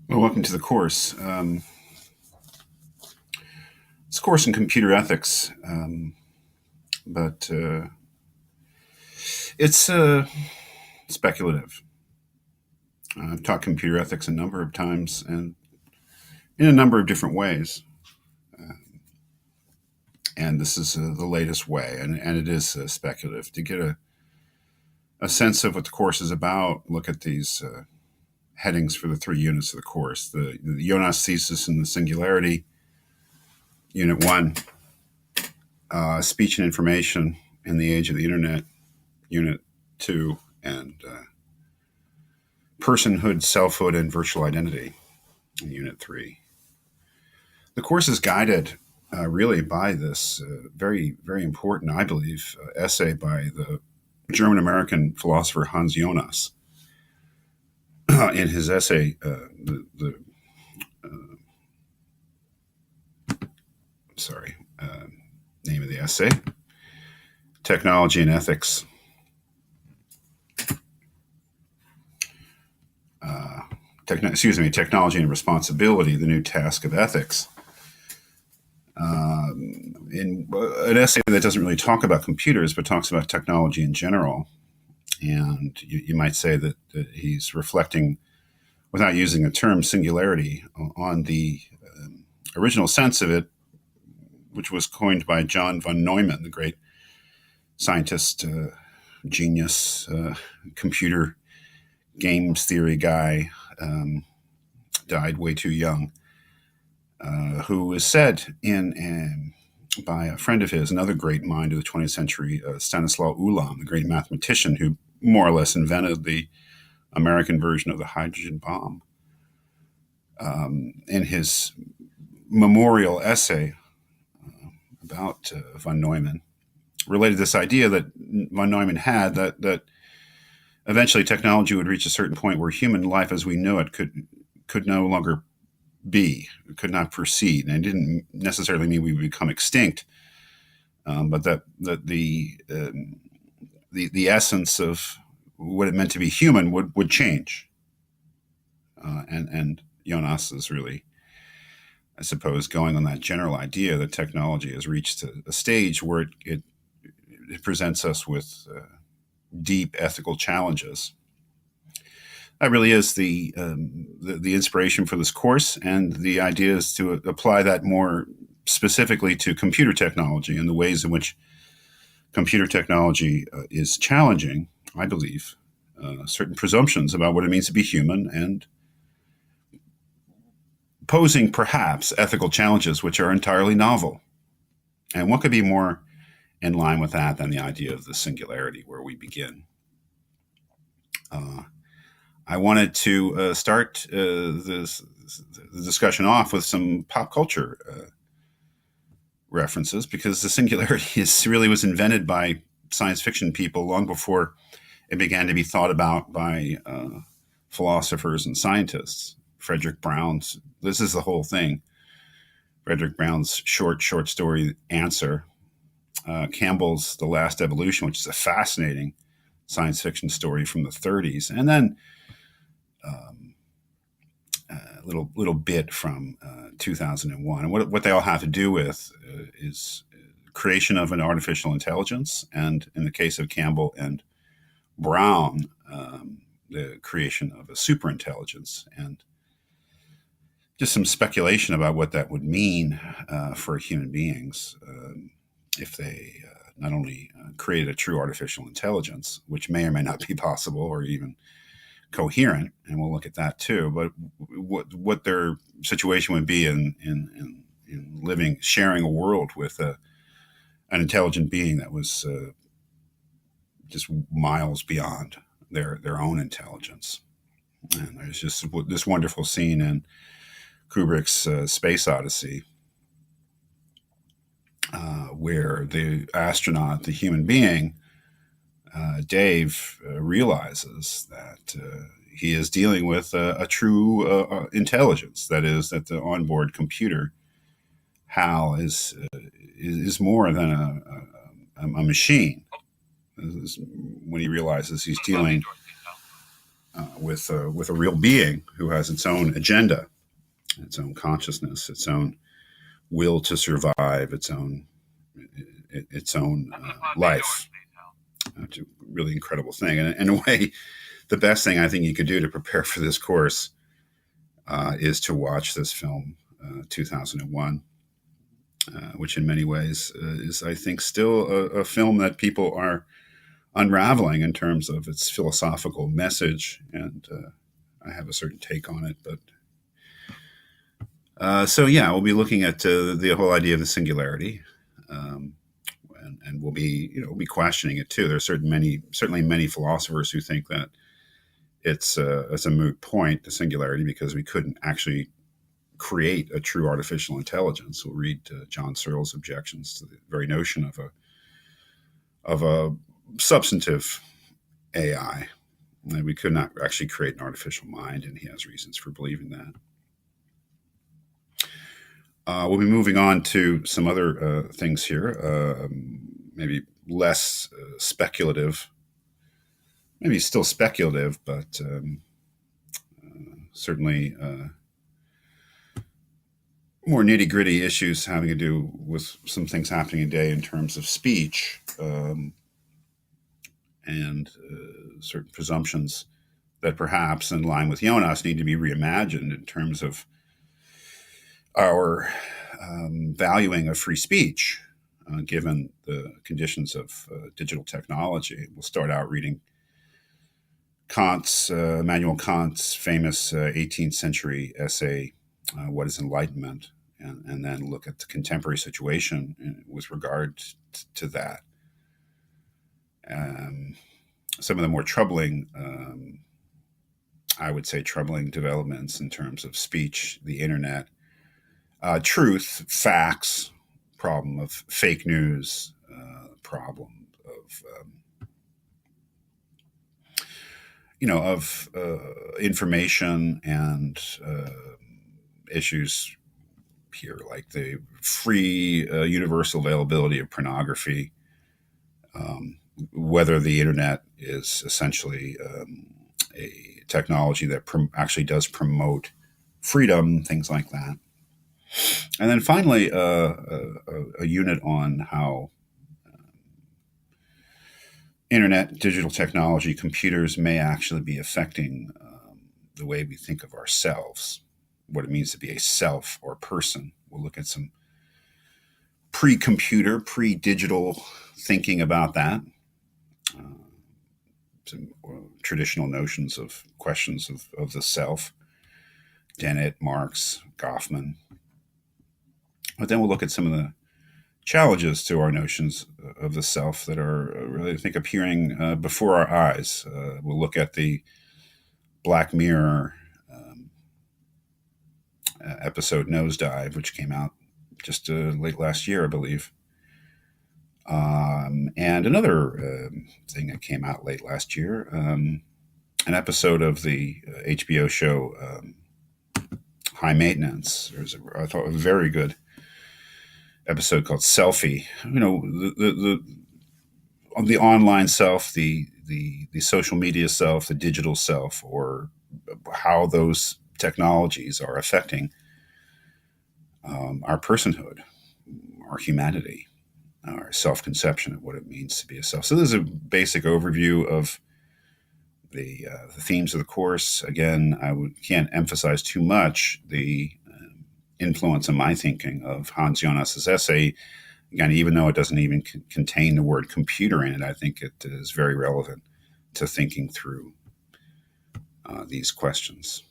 Well, welcome to the course. It's a course in computer ethics, but it's speculative. I've taught computer ethics a number of times and in a number of different ways. And this is the latest way, and it is speculative. To get a sense of what the course is about, look at these headings for the three units of the course: the Jonas thesis and the singularity, Unit 1, speech and information in the age of the internet, Unit 2, and personhood, selfhood, and virtual identity in Unit 3. The course is guided really by this very, very important, I believe, essay by the German American philosopher Hans Jonas. In his essay, the sorry, name of the essay, Technology and Ethics. Technology and Responsibility, the New Task of Ethics. In an essay that doesn't really talk about computers, but talks about technology in general. And you might say that he's reflecting, without using the term singularity, on the original sense of it, which was coined by John von Neumann, the great scientist, genius, computer games theory guy, died way too young, who was said by a friend of his, another great mind of the 20th century, Stanislaw Ulam, the great mathematician who more or less invented the American version of the hydrogen bomb. In his memorial essay about von Neumann, related this idea that von Neumann had that eventually technology would reach a certain point where human life as we know it could no longer be, could not proceed. And it didn't necessarily mean we would become extinct, but that the essence of what it meant to be human would change. And Jonas is really, I suppose, going on that general idea that technology has reached a stage where it presents us with deep ethical challenges. That really is the inspiration for this course, and the idea is to apply that more specifically to computer technology and the ways in which computer technology is challenging, I believe, certain presumptions about what it means to be human, and posing perhaps ethical challenges which are entirely novel. And what could be more in line with that than the idea of the singularity where we begin? I wanted to start the discussion off with some pop culture references, because the singularity really was invented by science fiction people long before it began to be thought about by philosophers and scientists. Frederick Brown's, this is the whole thing. Frederick Brown's short story Answer, Campbell's The Last Evolution, which is a fascinating science fiction story from the 30s, and then a little bit from 2001. And what they all have to do with is creation of an artificial intelligence, and in the case of Campbell and Brown, the creation of a superintelligence, and just some speculation about what that would mean for human beings if they not only created a true artificial intelligence, which may or may not be possible or even coherent, and we'll look at that too, but what their situation would be in sharing a world with an intelligent being that was just miles beyond their own intelligence. And there's just this wonderful scene in Kubrick's Space Odyssey where the astronaut, the human being, Dave, realizes that he is dealing with a true intelligence. That is, that the onboard computer, HAL, is more than a machine. When he realizes he's dealing with a real being who has its own agenda, its own consciousness, its own will to survive, its own life. It's a really incredible thing, and in a way, the best thing I think you could do to prepare for this course is to watch this film, 2001, which in many ways is, I think, still a film that people are unraveling in terms of its philosophical message, and I have a certain take on it. But so yeah, we'll be looking at the whole idea of the singularity, and we'll be questioning it too. There are certainly many philosophers who think that it's a moot point, the singularity, because we couldn't actually create a true artificial intelligence. We'll read John Searle's objections to the very notion of a substantive AI. We could not actually create an artificial mind, and he has reasons for believing that. We'll be moving on to some other things here, maybe less speculative, maybe still speculative, but certainly more nitty-gritty issues having to do with some things happening today in terms of speech, and certain presumptions that perhaps, in line with Jonas, need to be reimagined in terms of our valuing of free speech, given the conditions of digital technology. We'll start out reading Immanuel Kant's famous 18th century essay, What is Enlightenment? And then look at the contemporary situation with regard to that. Some of the more troubling, I would say, troubling developments in terms of speech, the internet, truth, facts, problem of fake news, problem of information, and issues here like the free universal availability of pornography, whether the internet is essentially a technology that actually does promote freedom, things like that. And then finally, a unit on how internet, digital technology, computers may actually be affecting the way we think of ourselves, what it means to be a self or person. We'll look at some pre-computer, pre-digital thinking about that, some traditional notions of questions of the self, Dennett, Marx, Goffman. But then we'll look at some of the challenges to our notions of the self that are really, I think, appearing before our eyes. We'll look at the Black Mirror episode Nosedive, which came out just late last year, I believe. And another thing that came out late last year, an episode of the HBO show High Maintenance. There's I thought, a very good episode called Selfie. The online self, the social media self, the digital self, or how those technologies are affecting our personhood, our humanity, our self-conception of what it means to be a self. So this is a basic overview of the themes of the course. Again, can't emphasize too much the influence in my thinking of Hans Jonas's essay. Again, even though it doesn't even contain the word computer in it, I think it is very relevant to thinking through these questions.